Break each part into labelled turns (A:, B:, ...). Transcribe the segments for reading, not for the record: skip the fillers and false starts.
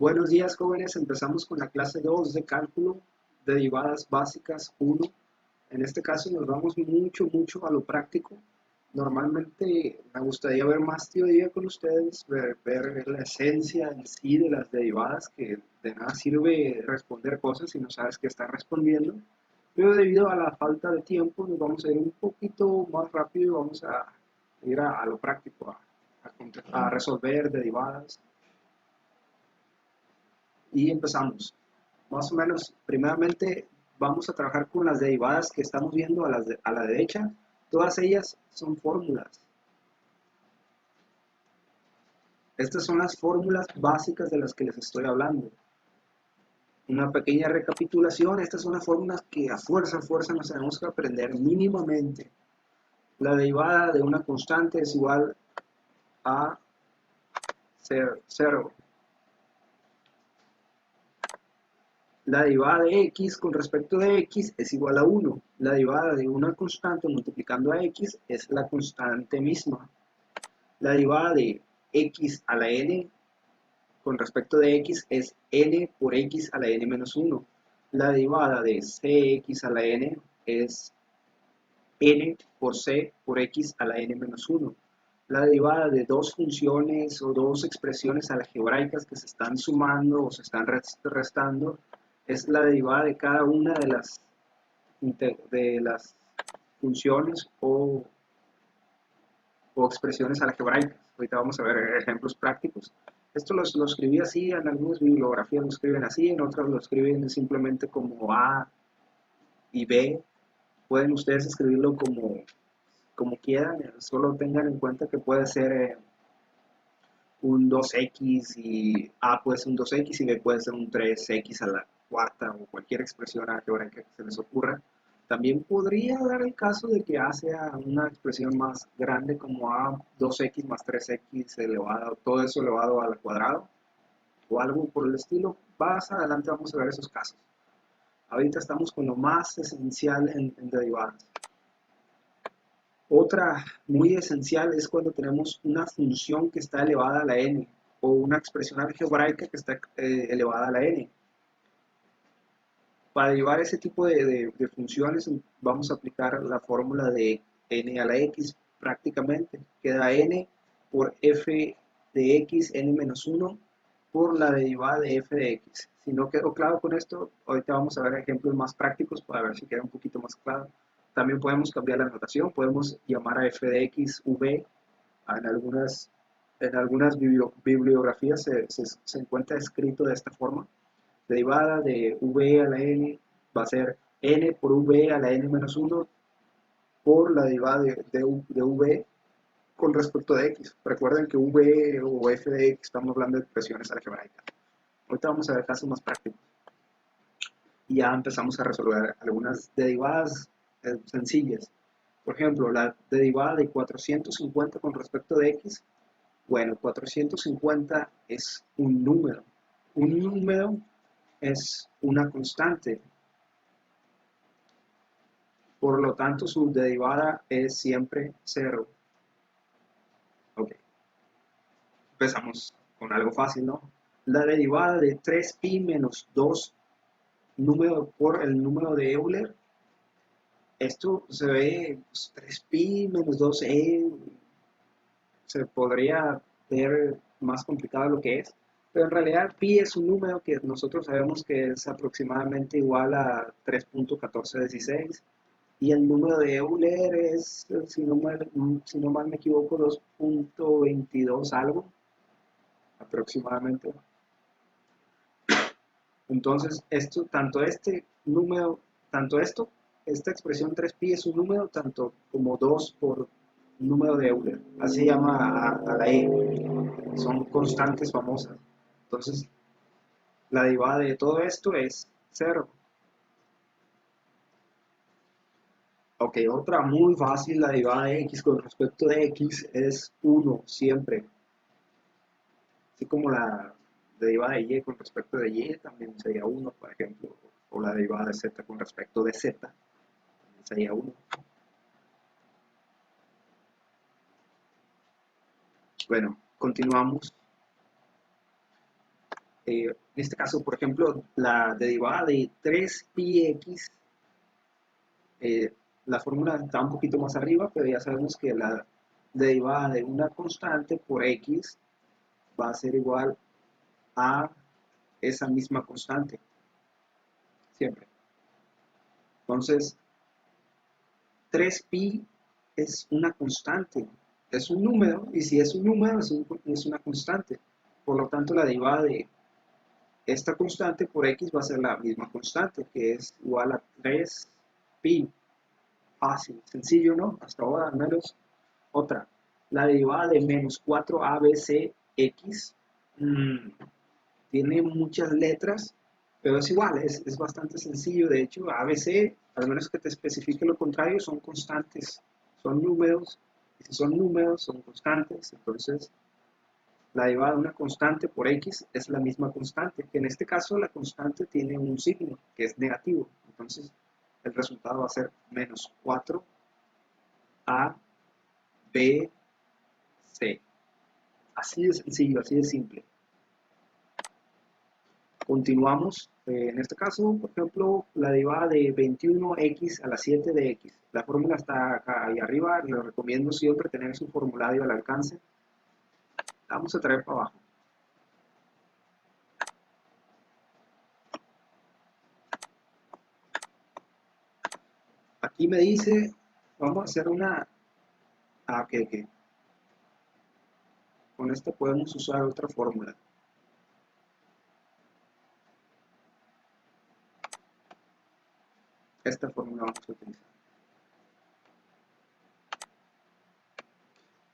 A: Buenos días, jóvenes. Empezamos con la clase 2 de cálculo, derivadas básicas 1. En este caso nos vamos mucho a lo práctico. Normalmente me gustaría ver más teoría con ustedes, ver la esencia en sí de las derivadas, que de nada sirve responder cosas si no sabes qué estás respondiendo. Pero debido a la falta de tiempo nos vamos a ir un poquito más rápido y vamos a ir a lo práctico, a resolver derivadas. Y empezamos. Más o menos, primeramente vamos a trabajar con las derivadas que estamos viendo a la derecha. Todas ellas son fórmulas. Estas son las fórmulas básicas de las que les estoy hablando. Una pequeña recapitulación, estas son las fórmulas que a fuerza nos tenemos que aprender mínimamente. La derivada de una constante es igual a 0. La derivada de x con respecto de x es igual a 1. La derivada de una constante multiplicando a x es la constante misma. La derivada de x a la n con respecto de x es n por x a la n menos 1. La derivada de cx a la n es n por c por x a la n menos 1. La derivada de dos funciones o dos expresiones algebraicas que se están sumando o se están restando es la derivada de cada una de las funciones o expresiones algebraicas. Ahorita vamos a ver ejemplos prácticos. Esto lo escribí así, en algunas bibliografías lo escriben así, en otras lo escriben simplemente como A y B. Pueden ustedes escribirlo como quieran, solo tengan en cuenta que puede ser un 2x y A puede ser un 2x y B puede ser un 3x a la cuarta o cualquier expresión algebraica que se les ocurra. También podría dar el caso de que A sea una expresión más grande como A 2x más 3x elevado, todo eso elevado al cuadrado o algo por el estilo. Más adelante vamos a ver esos casos. Ahorita estamos con lo más esencial en derivadas. Otra muy esencial es cuando tenemos una función que está elevada a la n o una expresión algebraica que está elevada a la n. Para derivar ese tipo de funciones vamos a aplicar la fórmula de n a la x prácticamente. Queda n por f de x n menos 1 por la derivada de f de x. Si no quedó claro con esto, ahorita vamos a ver ejemplos más prácticos para ver si queda un poquito más claro. También podemos cambiar la notación, podemos llamar a f de x v. En algunas bibliografías se encuentra escrito de esta forma. Derivada de v a la n va a ser n por v a la n menos 1 por la derivada de v con respecto de x. Recuerden que v o f de x estamos hablando de expresiones algebraicas. Ahorita vamos a ver casos más prácticos. Y ya empezamos a resolver algunas derivadas sencillas. Por ejemplo, la derivada de 450 con respecto de x. Bueno, 450 es un número. Un número es una constante. Por lo tanto, su derivada es siempre 0. Ok. Empezamos con algo fácil, ¿no? La derivada de 3pi menos 2 número por el número de Euler. Esto se ve, pues, 3pi menos 2e, se podría ver más complicado de lo que es, pero en realidad pi es un número que nosotros sabemos que es aproximadamente igual a 3.1416 y el número de Euler es, si no mal me equivoco, 2.22 algo aproximadamente. Entonces, esta expresión 3pi es un número tanto como 2 por número de Euler. Así se llama a la E. Son constantes famosas. Entonces, la derivada de todo esto es 0. Ok, otra muy fácil, la derivada de x con respecto de x es 1 siempre. Así como la derivada de y con respecto de y también sería 1, por ejemplo. O la derivada de z con respecto de z también sería 1. Bueno, continuamos. En este caso, por ejemplo, la derivada de 3πx, eh, la fórmula está un poquito más arriba, pero ya sabemos que la derivada de una constante por x va a ser igual a esa misma constante, siempre. Entonces, 3pi es una constante, es un número, y si es un número es una constante. Por lo tanto, la derivada de esta constante por x va a ser la misma constante, que es igual a 3pi. Fácil, sencillo, ¿no? Hasta ahora, al menos. Otra, la derivada de menos 4abcx tiene muchas letras, pero es igual, es bastante sencillo. De hecho, ABC, al menos que te especifique lo contrario, son constantes, son números, y si son números, son constantes. Entonces, la derivada de una constante por x es la misma constante, que en este caso la constante tiene un signo, que es negativo. Entonces, el resultado va a ser menos 4a b c. Así de sencillo, así de simple. Continuamos, en este caso, por ejemplo, la derivada de 21x a la 7 de x. La fórmula está acá ahí arriba, les recomiendo siempre tener su formulario al alcance. La vamos a traer para abajo. Aquí me dice, vamos a hacer una... que con esta podemos usar otra fórmula. Esta fórmula vamos a utilizar.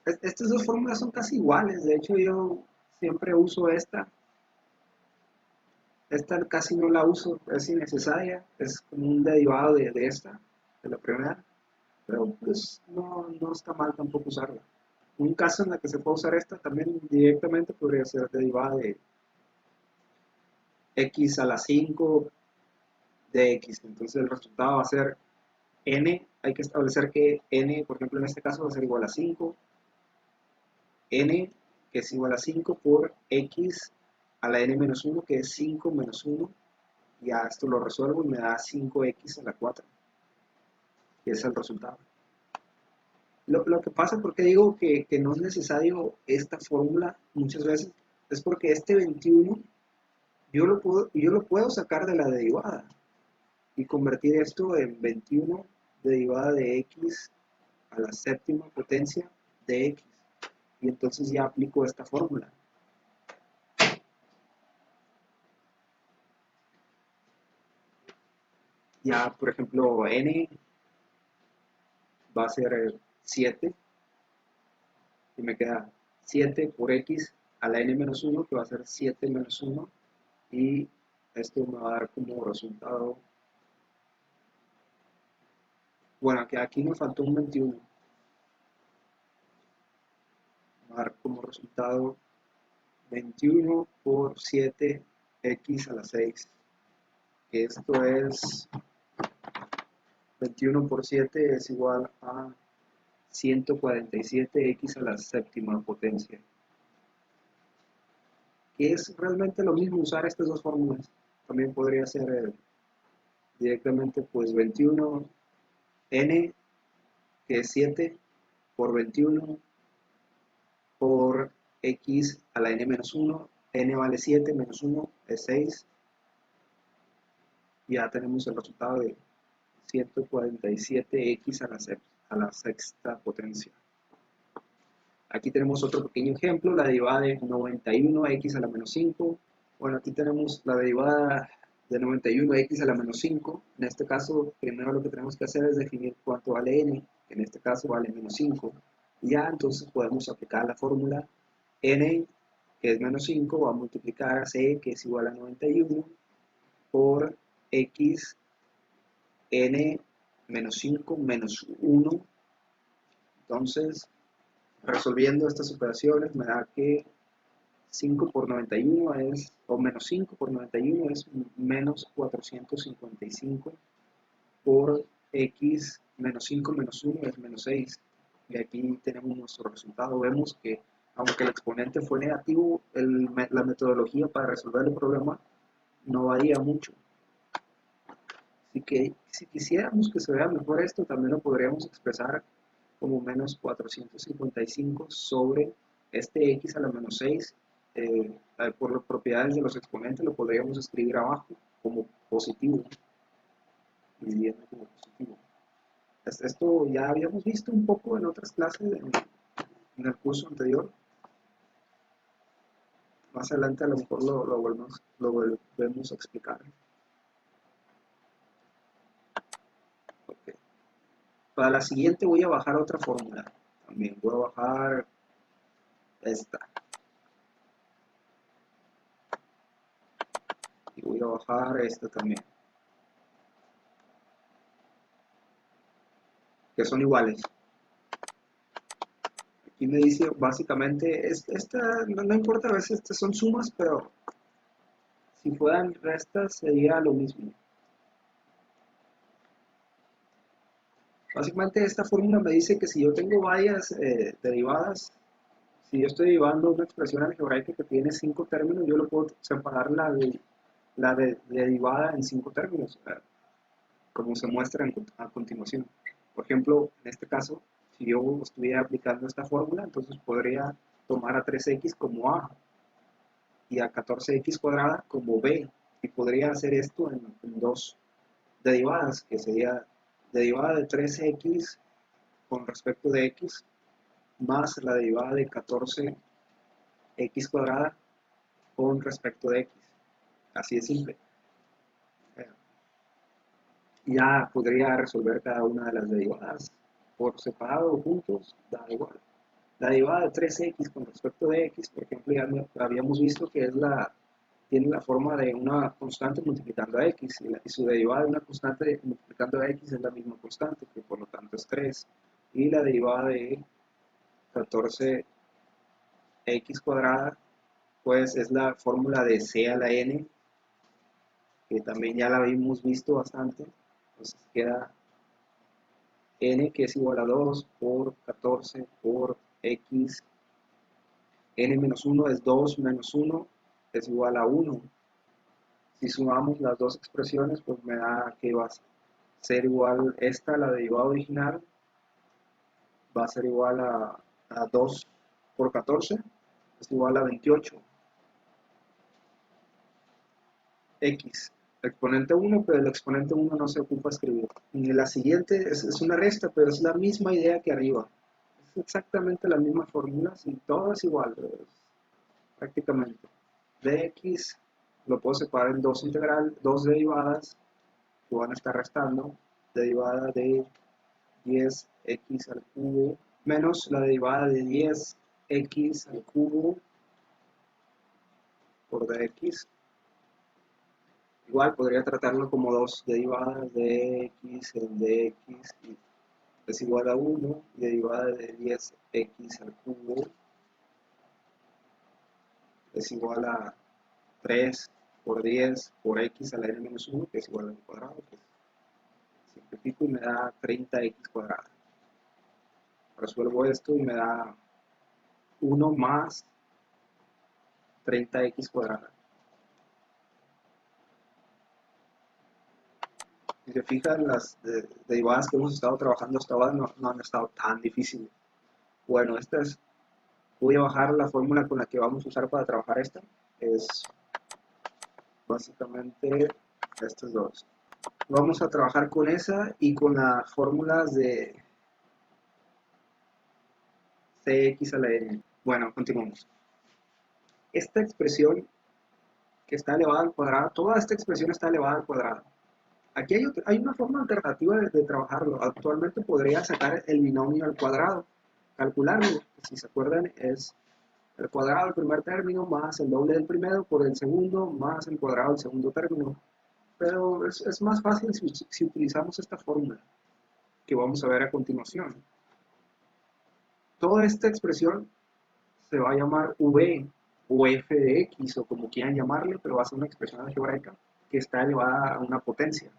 A: Estas dos fórmulas son casi iguales, de hecho yo siempre uso esta. Esta casi no la uso, es innecesaria, es como un derivado de esta, de la primera, pero pues no está mal tampoco usarla. Un caso en el que se puede usar esta también directamente podría ser derivada de x a la 5 de x, entonces el resultado va a ser n, hay que establecer que n, por ejemplo en este caso va a ser igual a 5, n que es igual a 5 por x a la n menos 1 que es 5 menos 1, ya esto lo resuelvo y me da 5x a la 4, que es el resultado. Lo que pasa, porque digo que no es necesario esta fórmula muchas veces, es porque este 21 yo lo puedo sacar de la derivada y convertir esto en 21 derivada de x a la séptima potencia de x. Y entonces ya aplico esta fórmula. Ya, por ejemplo, n va a ser 7 y me queda 7 por x a la n menos 1, que va a ser 7 menos 1, y esto me va a dar como resultado, bueno, que aquí me faltó un 21, me va a dar como resultado 21 por 7x a la 6, que esto es 21 por 7 es igual a 147x a la séptima potencia, que es realmente lo mismo usar estas dos fórmulas. También podría ser directamente pues 21 n, que es 7 por 21 por x a la n menos 1, n vale 7 menos 1 es 6, y ya tenemos el resultado de 147x a la sexta potencia. Aquí tenemos otro pequeño ejemplo, la derivada de 91x a la menos 5. Bueno, aquí tenemos la derivada de 91x a la menos 5. En este caso, primero lo que tenemos que hacer es definir cuánto vale n, que en este caso vale menos 5. Y ya entonces podemos aplicar la fórmula n, que es menos 5, va a multiplicar a c, que es igual a 91, por x n menos 5 menos 1. Entonces, resolviendo estas operaciones me da que 5 por 91 es, o menos 5 por 91 es menos 455, por x menos 5 menos 1 es menos 6. Y aquí tenemos nuestro resultado. Vemos que aunque el exponente fue negativo, la metodología para resolver el problema no varía mucho. Así que si quisiéramos que se vea mejor esto, también lo podríamos expresar como menos 455 sobre este x a la menos 6. Por las propiedades de los exponentes lo podríamos escribir abajo como positivo, dividiendo como positivo. Esto ya habíamos visto un poco en otras clases en el curso anterior. Más adelante a lo mejor lo volvemos a explicar. Okay. Para la siguiente voy a bajar otra fórmula. También voy a bajar esta. Y voy a bajar esta también. Que son iguales. Aquí me dice básicamente, esta no importa, a veces estas son sumas, pero si fueran restas sería lo mismo. Básicamente esta fórmula me dice que si yo tengo varias derivadas, si yo estoy derivando una expresión algebraica que tiene 5 términos, yo lo puedo separar la derivada en 5 términos, como se muestra a continuación. Por ejemplo, en este caso, si yo estuviera aplicando esta fórmula, entonces podría tomar a 3x como a y a 14x cuadrada como b, y podría hacer esto en dos derivadas, que sería derivada de 3x con respecto de x más la derivada de 14x cuadrada con respecto de x. Así de simple. Ya podría resolver cada una de las derivadas por separado o juntos, da igual. La derivada de 3x con respecto de x, por ejemplo, ya habíamos visto que tiene la forma de una constante multiplicando a x, y su derivada de una constante multiplicando a x es la misma constante, que por lo tanto es 3. Y la derivada de 14x cuadrada, pues es la fórmula de c a la n, que también ya la habíamos visto bastante. Entonces queda n, que es igual a 2 por 14 por x. N menos 1 es 2 menos 1 es igual a 1. Si sumamos las dos expresiones, pues me da que va a ser igual esta, la derivada original, va a ser igual a 2 por 14, es igual a 28. X, exponente 1, pero el exponente 1 no se ocupa escribir. Y la siguiente es una resta, pero es la misma idea que arriba. Es exactamente la misma fórmula, si todo es igual, prácticamente. Dx lo puedo separar en dos derivadas que van a estar restando. Derivada de 10x al cubo menos la derivada de 10x al cubo por dx. Igual podría tratarlo como dos derivadas de x en dx y es igual a 1, y derivada de 10x al cubo es igual a 3 por 10 por x a la n menos 1, que es igual al cuadrado. Pues simplifico y me da 30x cuadrada. Resuelvo esto y me da 1 más 30x cuadrada. Si se fijan, las derivadas que hemos estado trabajando hasta ahora no han estado tan difíciles. Bueno, voy a bajar la fórmula con la que vamos a usar para trabajar esta. Es básicamente estas dos. Vamos a trabajar con esa y con las fórmulas de cx a la n. Bueno, continuamos. Esta expresión que está elevada al cuadrado, toda esta expresión está elevada al cuadrado. Aquí hay una forma alternativa de trabajarlo. Actualmente podría sacar el binomio al cuadrado, calcularlo. Si se acuerdan, es el cuadrado del primer término más el doble del primero por el segundo más el cuadrado del segundo término. Pero es más fácil si utilizamos esta fórmula que vamos a ver a continuación. Toda esta expresión se va a llamar v o f de x, o como quieran llamarle, pero va a ser una expresión algebraica que está elevada a una potencia.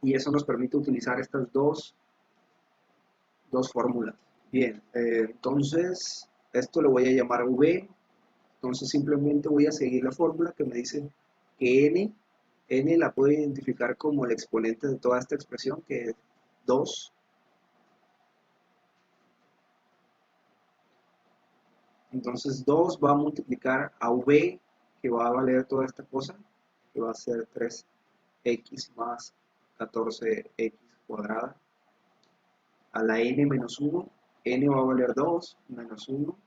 A: Y eso nos permite utilizar estas dos fórmulas. Bien, entonces Esto lo voy a llamar v. Entonces simplemente voy a seguir la fórmula que me dice que n la puedo identificar como el exponente de toda esta expresión, que es 2. Entonces 2 va a multiplicar a v, que va a valer toda esta cosa, que va a ser 3x más 14x cuadrada, a la n menos 1, n va a valer 2 menos 1,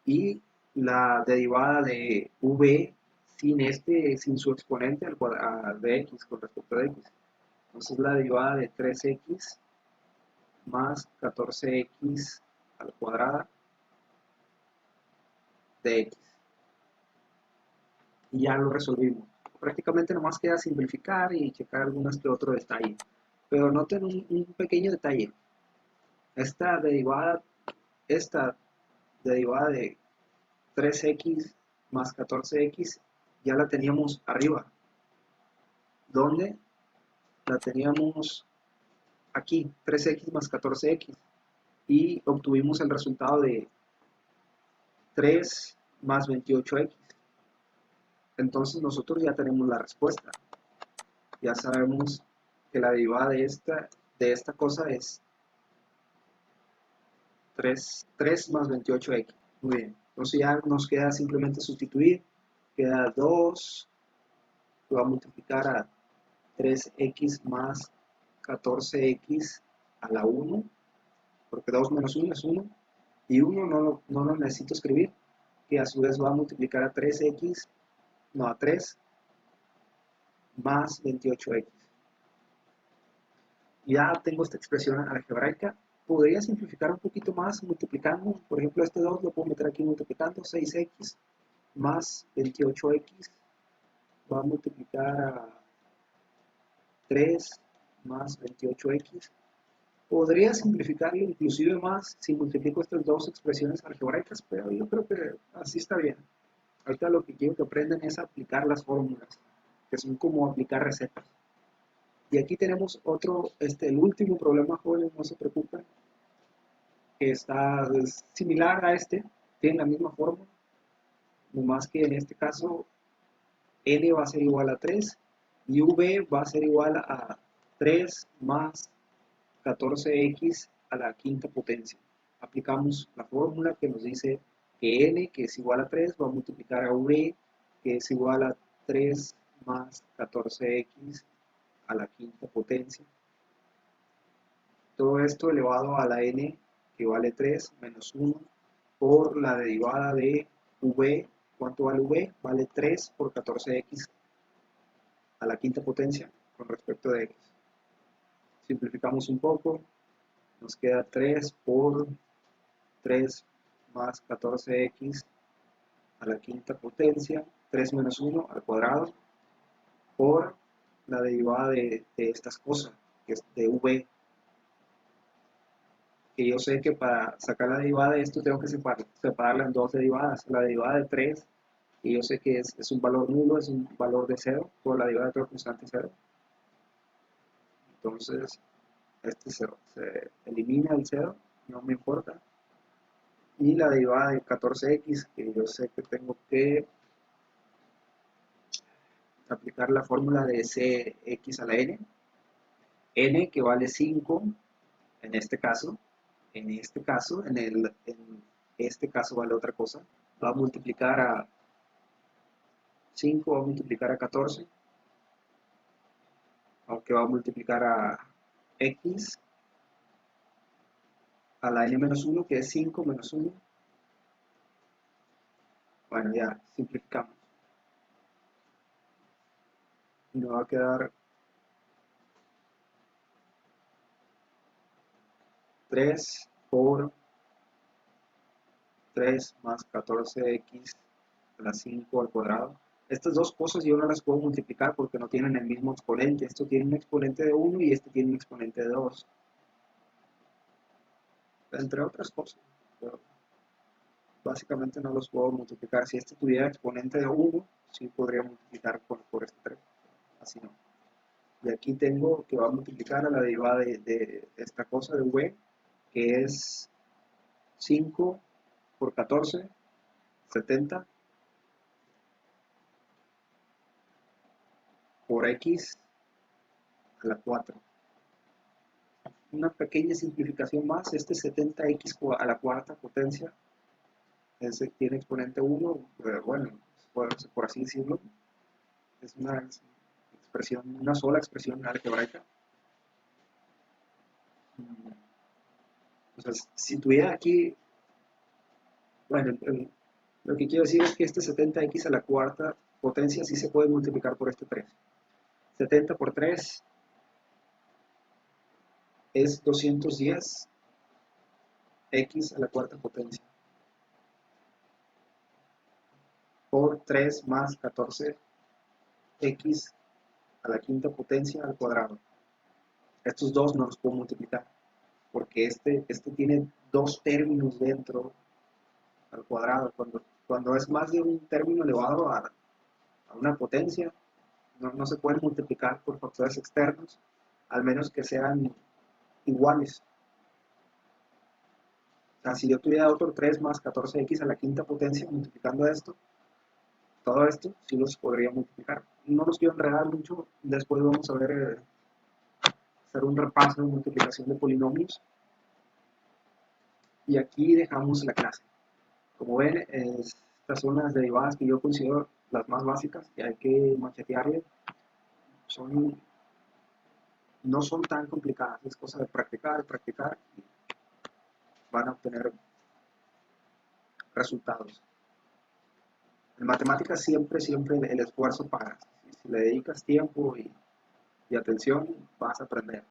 A: y la derivada de v sin su exponente al cuadrado de x con respecto a x. Entonces la derivada de 3x más 14x a la cuadrada de x. Y ya lo resolvimos. Prácticamente nomás queda simplificar y checar algunas que otro detalle. Pero noten un pequeño detalle. Esta esta derivada de 3x más 14x ya la teníamos arriba. ¿Dónde? La teníamos aquí, 3x más 14x. Y obtuvimos el resultado de 3 más 28x. Entonces nosotros ya tenemos la respuesta. Ya sabemos que la derivada de esta cosa es 3 más 28x. Muy bien. Entonces ya nos queda simplemente sustituir. Queda 2, que va a multiplicar a 3x más 14x a la 1, porque 2 menos 1 es 1, y 1 no lo necesito escribir, que a su vez va a multiplicar a 3x, no, a 3 más 28x. Ya tengo esta expresión algebraica. Podría simplificar un poquito más multiplicando. Por ejemplo, este 2 lo puedo meter aquí multiplicando. 6x más 28x va a multiplicar a 3 más 28x. Podría simplificarlo inclusive más si multiplico estas dos expresiones algebraicas, pero yo creo que así está bien. Ahorita lo que quiero que aprendan es aplicar las fórmulas, que son como aplicar recetas. Y aquí tenemos otro, el último problema, jóvenes, no se preocupen, que está similar a tiene la misma forma, nomás que en este caso n va a ser igual a 3 y v va a ser igual a 3 más 14x a la quinta potencia. Aplicamos la fórmula que nos dice que n, que es igual a 3, va a multiplicar a v, que es igual a 3 más 14x a la quinta potencia. Todo esto elevado a la n, que vale 3 menos 1, por la derivada de v. ¿Cuánto vale v? Vale 3 por 14x a la quinta potencia con respecto de x. Simplificamos un poco, nos queda 3 por 3 más 14x a la quinta potencia, 3 menos 1 al cuadrado, por la derivada de estas cosas, que es de v, que yo sé que para sacar la derivada de esto tengo que separarla en dos derivadas. La derivada de 3, que yo sé que es un valor nulo, es un valor de 0, por la derivada de otra constante 0. Entonces, se elimina el 0, no me importa. Y la derivada de 14x, que yo sé que tengo que aplicar la fórmula de cx a la n, n que vale 5, en este caso, en este caso vale otra cosa, va a multiplicar a 5, va a multiplicar a 14, aunque va a multiplicar a x a la n-1, que es 5 menos 1. Bueno, ya simplificamos. Y nos va a quedar 3 por 3 más 14x a la 5 al cuadrado. Estas dos cosas yo no las puedo multiplicar porque no tienen el mismo exponente. Esto tiene un exponente de 1 y este tiene un exponente de 2. Entre otras cosas. Pero básicamente no los puedo multiplicar. Si este tuviera exponente de 1, sí podría multiplicar por este 3. Así no. Y aquí tengo que va a multiplicar a la derivada de esta cosa de v, que es 5 por 14, 70 por x a la 4. Una pequeña simplificación más, este 70x a la cuarta potencia tiene exponente 1, bueno, por así decirlo, es una expresión, una sola expresión algebraica. Entonces, si tuviera aquí, bueno, lo que quiero decir es que este 70x a la cuarta potencia sí se puede multiplicar por este 3. 70 por 3 es 210 x a la cuarta potencia por 3 más 14 x a la quinta potencia al cuadrado. Estos dos no los puedo multiplicar porque este tiene dos términos dentro al cuadrado. Cuando es más de un término elevado a una potencia, no se pueden multiplicar por factores externos, al menos que sean iguales. O sea, si yo tuviera otro 3 más 14x a la quinta potencia multiplicando esto, todo esto sí los podría multiplicar. No los quiero enredar mucho, después vamos a ver, hacer un repaso de multiplicación de polinomios. Y aquí dejamos la clase. Como ven, estas son las derivadas que yo considero las más básicas y hay que machetearle. No son tan complicadas, es cosa de practicar y van a obtener resultados. En matemáticas siempre el esfuerzo paga. Si le dedicas tiempo y atención, vas a aprender.